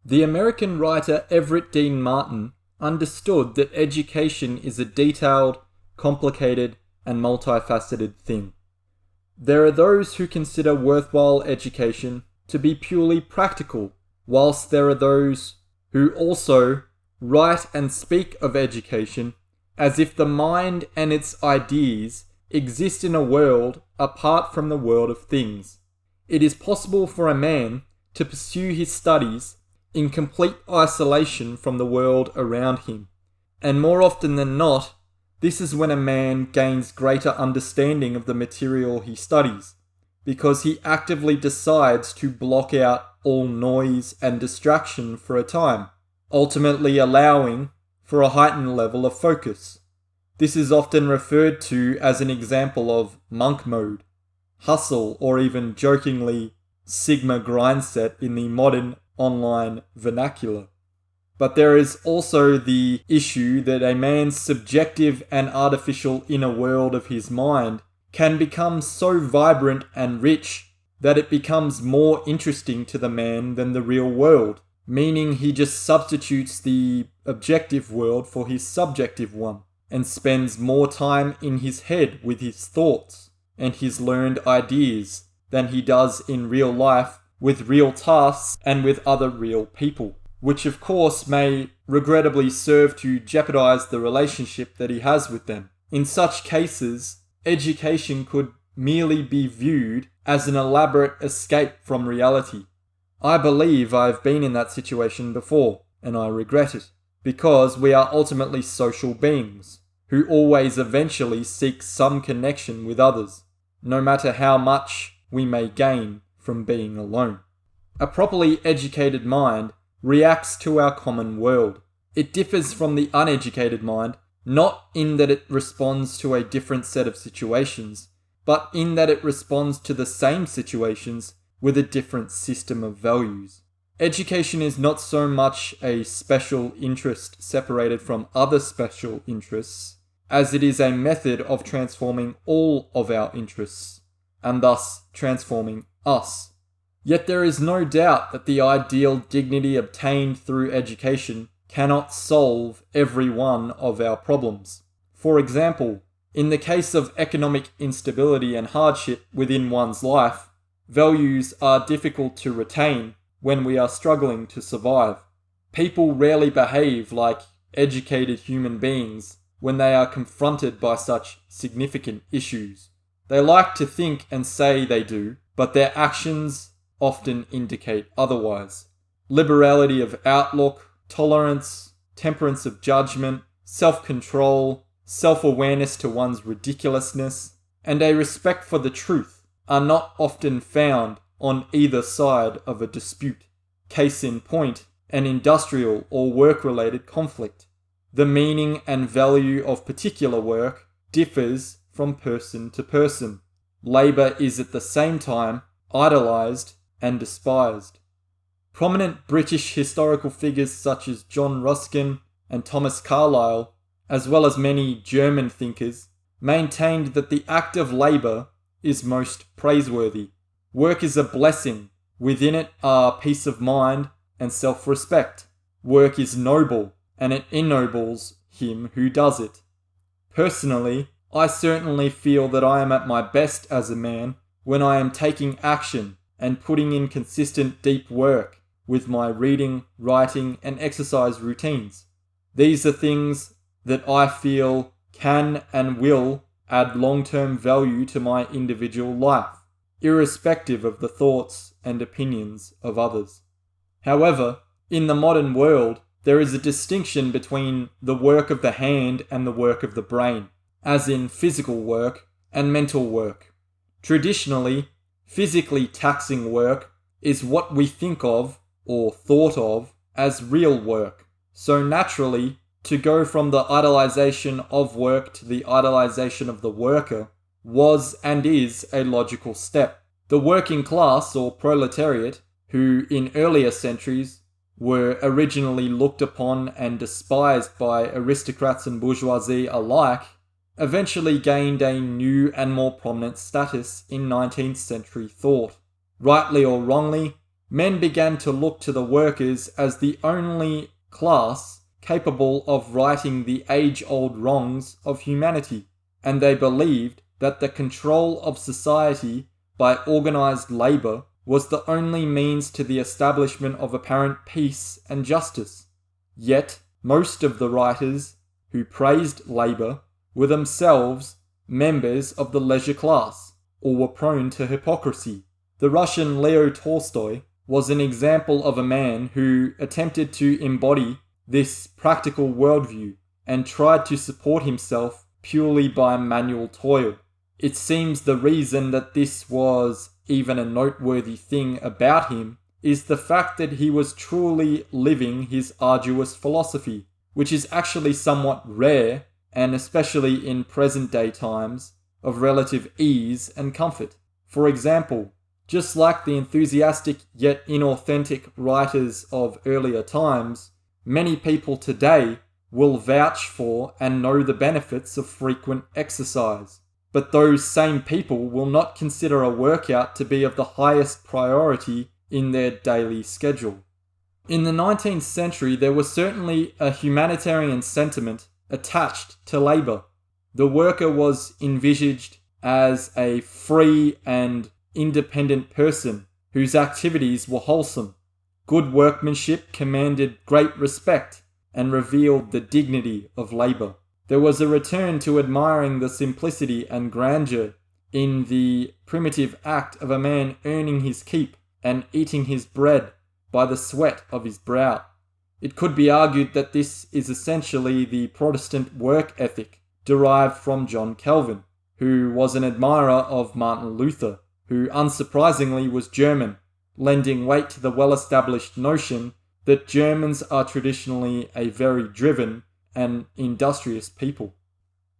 The American writer Everett Dean Martin understood that education is a detailed, complicated, and multifaceted thing. There are those who consider worthwhile education to be purely practical, whilst there are those who also write and speak of education as if the mind and its ideas exist in a world apart from the world of things. It is possible for a man to pursue his studies in complete isolation from the world around him, and more often than not, this is when a man gains greater understanding of the material he studies, because he actively decides to block out all noise and distraction for a time, ultimately allowing for a heightened level of focus. This is often referred to as an example of monk mode, hustle, or even jokingly Sigma grind set in the modern online vernacular. But there is also the issue that a man's subjective and artificial inner world of his mind can become so vibrant and rich that it becomes more interesting to the man than the real world, meaning he just substitutes the objective world for his subjective one and spends more time in his head with his thoughts and his learned ideas than he does in real life with real tasks and with other real people, which of course may regrettably serve to jeopardize the relationship that he has with them. In such cases, education could merely be viewed as an elaborate escape from reality. I believe I've been in that situation before, and I regret it, because we are ultimately social beings, who always eventually seek some connection with others, no matter how much we may gain from being alone. A properly educated mind reacts to our common world. It differs from the uneducated mind, not in that it responds to a different set of situations, but in that it responds to the same situations with a different system of values. Education is not so much a special interest separated from other special interests, as it is a method of transforming all of our interests, and thus transforming us. Yet there is no doubt that the ideal dignity obtained through education cannot solve every one of our problems. For example, in the case of economic instability and hardship within one's life, values are difficult to retain when we are struggling to survive. People rarely behave like educated human beings when they are confronted by such significant issues. They like to think and say they do, but their actions often indicate otherwise. Liberality of outlook, tolerance, temperance of judgment, self-control, self-awareness to one's ridiculousness, and a respect for the truth are not often found on either side of a dispute. Case in point, an industrial or work-related conflict. The meaning and value of particular work differs from person to person. Labour is at the same time idolised and despised. Prominent British historical figures such as John Ruskin and Thomas Carlyle, as well as many German thinkers, maintained that the act of labour is most praiseworthy. Work is a blessing. Within it are peace of mind and self-respect. Work is noble, and it ennobles him who does it. Personally, I certainly feel that I am at my best as a man when I am taking action and putting in consistent deep work with my reading, writing, and exercise routines. These are things that I feel can and will add long-term value to my individual life, irrespective of the thoughts and opinions of others. However, in the modern world, there is a distinction between the work of the hand and the work of the brain, as in physical work and mental work. Traditionally, physically taxing work is what we think of or thought of as real work. So naturally, to go from the idolization of work to the idolization of the worker was and is a logical step. The working class or proletariat, who in earlier centuries were originally looked upon and despised by aristocrats and bourgeoisie alike, eventually gained a new and more prominent status in 19th century thought. Rightly or wrongly, men began to look to the workers as the only class capable of righting the age-old wrongs of humanity, and they believed that the control of society by organized labor was the only means to the establishment of apparent peace and justice. Yet, most of the writers who praised labor were themselves members of the leisure class, or were prone to hypocrisy. The Russian Leo Tolstoy was an example of a man who attempted to embody this practical worldview and tried to support himself purely by manual toil. It seems the reason that this was even a noteworthy thing about him is the fact that he was truly living his arduous philosophy, which is actually somewhat rare, and especially in present-day times, of relative ease and comfort. For example, just like the enthusiastic yet inauthentic writers of earlier times, many people today will vouch for and know the benefits of frequent exercise. But those same people will not consider a workout to be of the highest priority in their daily schedule. In the 19th century, there was certainly a humanitarian sentiment attached to labour. The worker was envisaged as a free and independent person whose activities were wholesome. Good workmanship commanded great respect and revealed the dignity of labour. There was a return to admiring the simplicity and grandeur in the primitive act of a man earning his keep and eating his bread by the sweat of his brow. It could be argued that this is essentially the Protestant work ethic derived from John Calvin, who was an admirer of Martin Luther, who unsurprisingly was German, lending weight to the well-established notion that Germans are traditionally a very driven and industrious people.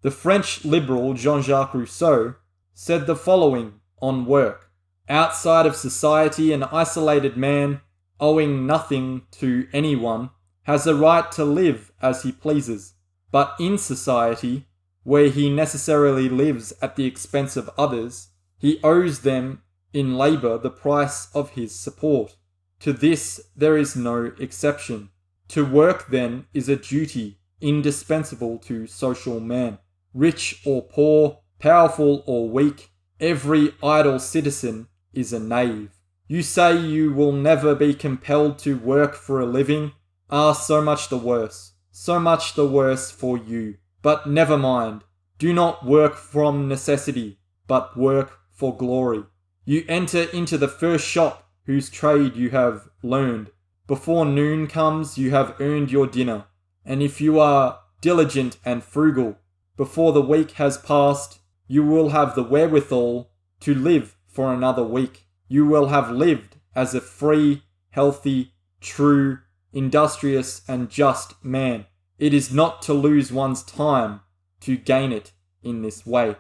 The French liberal Jean-Jacques Rousseau said the following on work: "Outside of society, an isolated man, owing nothing to anyone, has a right to live as he pleases. But in society, where he necessarily lives at the expense of others, he owes them in labour the price of his support. To this there is no exception. To work, then, is a duty indispensable to social man. Rich or poor, powerful or weak, every idle citizen is a knave. You say you will never be compelled to work for a living? Ah, so much the worse. So much the worse for you. But never mind. Do not work from necessity, but work for glory. You enter into the first shop whose trade you have learned. Before noon comes, you have earned your dinner. And if you are diligent and frugal, before the week has passed, you will have the wherewithal to live for another week. You will have lived as a free, healthy, true, industrious, and just man. It is not to lose one's time to gain it in this way."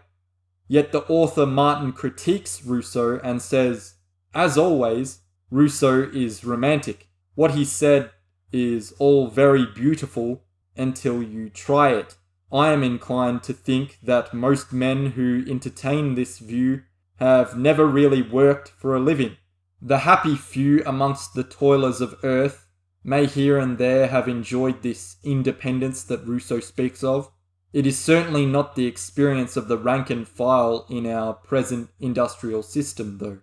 Yet the author Martin critiques Rousseau and says, as always, Rousseau is romantic. What he said is all very beautiful until you try it. I am inclined to think that most men who entertain this view have never really worked for a living. The happy few amongst the toilers of earth may here and there have enjoyed this independence that Rousseau speaks of. It is certainly not the experience of the rank and file in our present industrial system, though.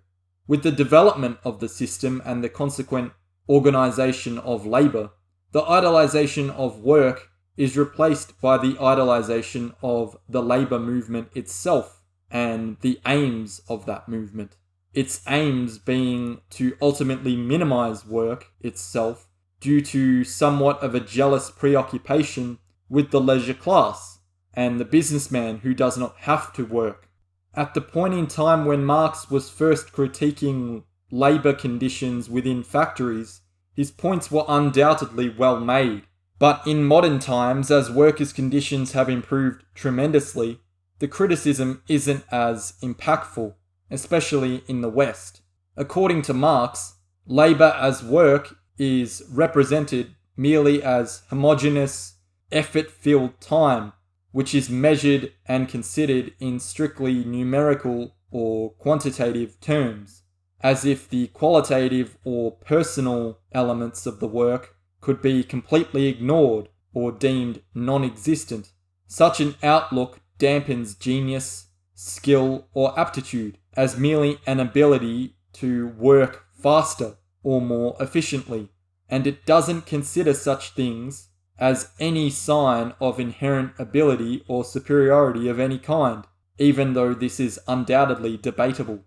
With the development of the system and the consequent organization of labor, the idolization of work is replaced by the idolization of the labor movement itself and the aims of that movement. Its aims being to ultimately minimize work itself due to somewhat of a jealous preoccupation with the leisure class and the businessman who does not have to work. At the point in time when Marx was first critiquing labor conditions within factories, his points were undoubtedly well made. But in modern times, as workers' conditions have improved tremendously, the criticism isn't as impactful, especially in the West. According to Marx, labor as work is represented merely as homogeneous, effort-filled time, which is measured and considered in strictly numerical or quantitative terms. as if the qualitative or personal elements of the work could be completely ignored or deemed non-existent. Such an outlook dampens genius, skill, or aptitude as merely an ability to work faster or more efficiently, and it doesn't consider such things as any sign of inherent ability or superiority of any kind, even though this is undoubtedly debatable.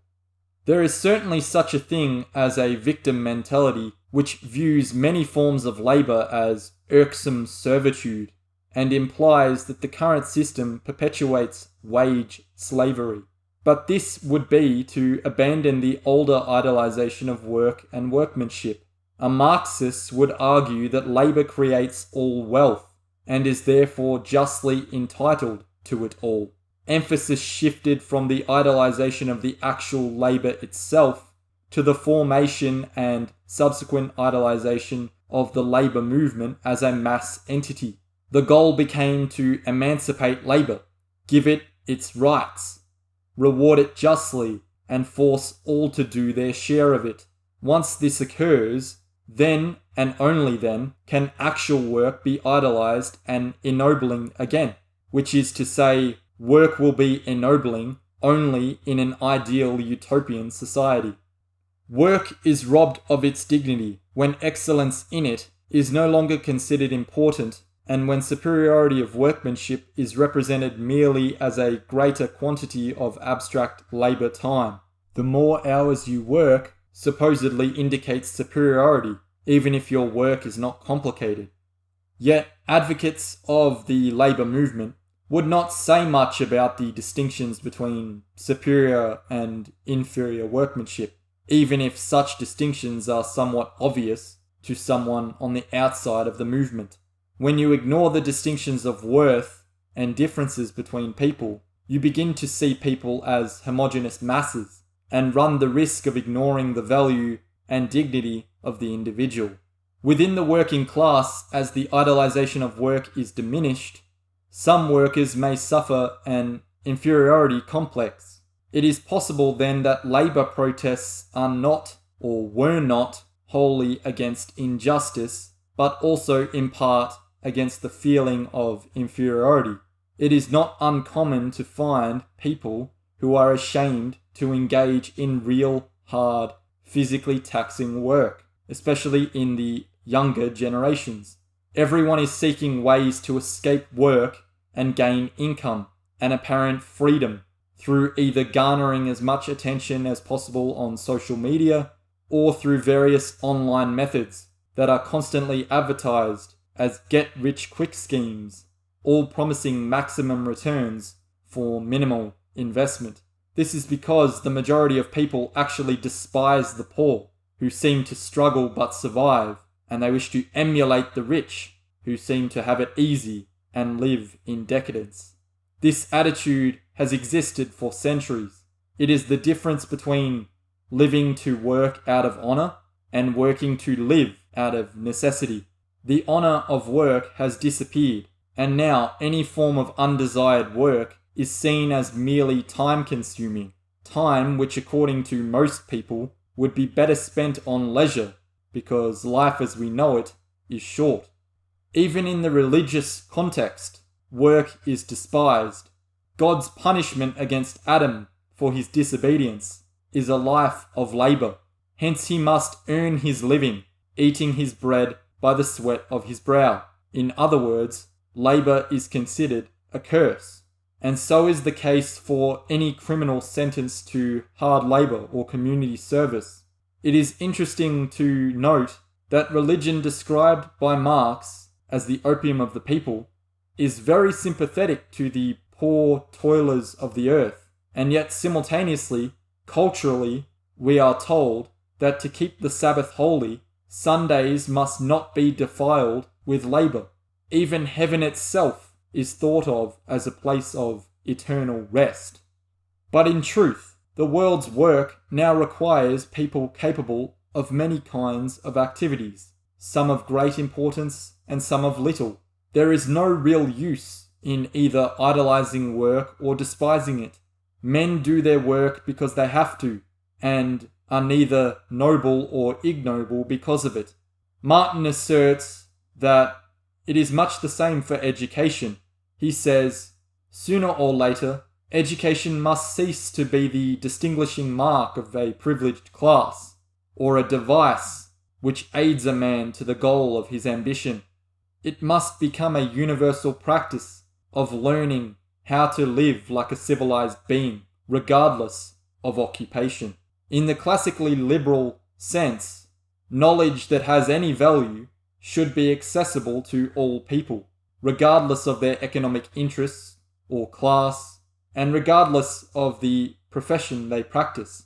There is certainly such a thing as a victim mentality which views many forms of labour as irksome servitude and implies that the current system perpetuates wage slavery. But this would be to abandon the older idolization of work and workmanship. A Marxist would argue that labour creates all wealth and is therefore justly entitled to it all. Emphasis shifted from the idolization of the actual labour itself to the formation and subsequent idolization of the labour movement as a mass entity. The goal became to emancipate labour, give it its rights, reward it justly, and force all to do their share of it. Once this occurs, then and only then can actual work be idolized and ennobling again, which is to say, work will be ennobling only in an ideal utopian society. Work is robbed of its dignity when excellence in it is no longer considered important, and when superiority of workmanship is represented merely as a greater quantity of abstract labour time. The more hours you work supposedly indicates superiority, even if your work is not complicated. Yet advocates of the labour movement would not say much about the distinctions between superior and inferior workmanship, even if such distinctions are somewhat obvious to someone on the outside of the movement. When you ignore the distinctions of worth and differences between people, you begin to see people as homogeneous masses and run the risk of ignoring the value and dignity of the individual. Within the working class, as the idolization of work is diminished, some workers may suffer an inferiority complex. It is possible then that labour protests are not or were not wholly against injustice, but also in part against the feeling of inferiority. It is not uncommon to find people who are ashamed to engage in real, hard, physically taxing work, especially in the younger generations. Everyone is seeking ways to escape work and gain income and apparent freedom through either garnering as much attention as possible on social media or through various online methods that are constantly advertised as get-rich-quick schemes, all promising maximum returns for minimal investment. This is because the majority of people actually despise the poor, who seem to struggle but survive, and they wish to emulate the rich, who seem to have it easy and live in decadence. This attitude has existed for centuries. It is the difference between living to work out of honor and working to live out of necessity. The honor of work has disappeared, and now any form of undesired work is seen as merely time-consuming, time which according to most people would be better spent on leisure, because life as we know it is short. Even in the religious context, work is despised. God's punishment against Adam for his disobedience is a life of labour. Hence he must earn his living, eating his bread by the sweat of his brow. In other words, labour is considered a curse. And so is the case for any criminal sentenced to hard labour or community service. It is interesting to note that religion described by Marx as the opium of the people is very sympathetic to the poor toilers of the earth, and yet simultaneously, culturally, we are told that to keep the Sabbath holy, Sundays must not be defiled with labour. Even heaven itself is thought of as a place of eternal rest. But in truth, the world's work now requires people capable of many kinds of activities, some of great importance and some of little. There is no real use in either idolizing work or despising it. Men do their work because they have to, and are neither noble or ignoble because of it. Martin asserts that it is much the same for education. He says, sooner or later, education must cease to be the distinguishing mark of a privileged class, or a device which aids a man to the goal of his ambition. It must become a universal practice of learning how to live like a civilized being, regardless of occupation. In the classically liberal sense, knowledge that has any value should be accessible to all people, regardless of their economic interests or class, and regardless of the profession they practice.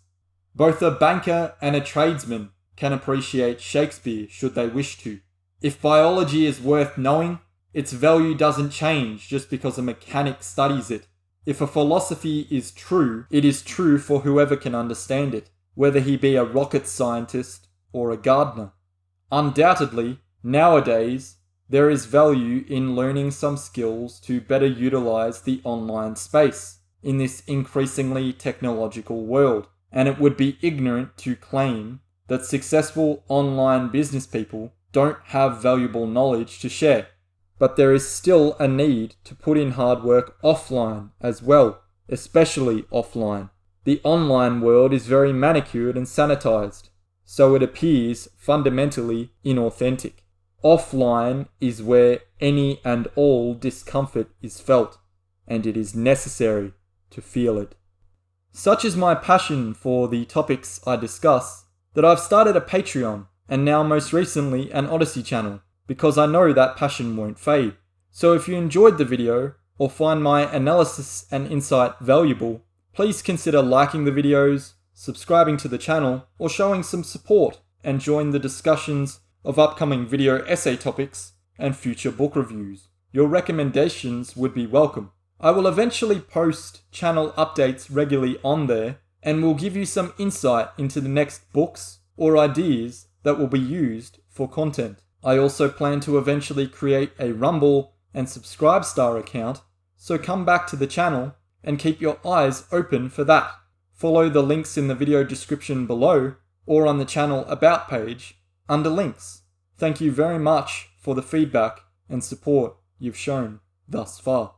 Both a banker and a tradesman can appreciate Shakespeare should they wish to. If biology is worth knowing, its value doesn't change just because a mechanic studies it. If a philosophy is true, it is true for whoever can understand it, whether he be a rocket scientist or a gardener. Undoubtedly, nowadays, there is value in learning some skills to better utilize the online space in this increasingly technological world, and it would be ignorant to claim that successful online business people don't have valuable knowledge to share. But there is still a need to put in hard work offline as well, especially offline. The online world is very manicured and sanitized, so it appears fundamentally inauthentic. Offline is where any and all discomfort is felt, and it is necessary to feel it. Such is my passion for the topics I discuss that I've started a Patreon and now most recently an Odyssey channel, because I know that passion won't fade. So if you enjoyed the video or find my analysis and insight valuable, please consider liking the videos, subscribing to the channel, or showing some support and join the discussions of upcoming video essay topics and future book reviews. Your recommendations would be welcome. I will eventually post channel updates regularly on there and will give you some insight into the next books or ideas that will be used for content. I also plan to eventually create a Rumble and Subscribestar account, so come back to the channel and keep your eyes open for that. Follow the links in the video description below or on the channel About page under links. Thank you very much for the feedback and support you've shown thus far.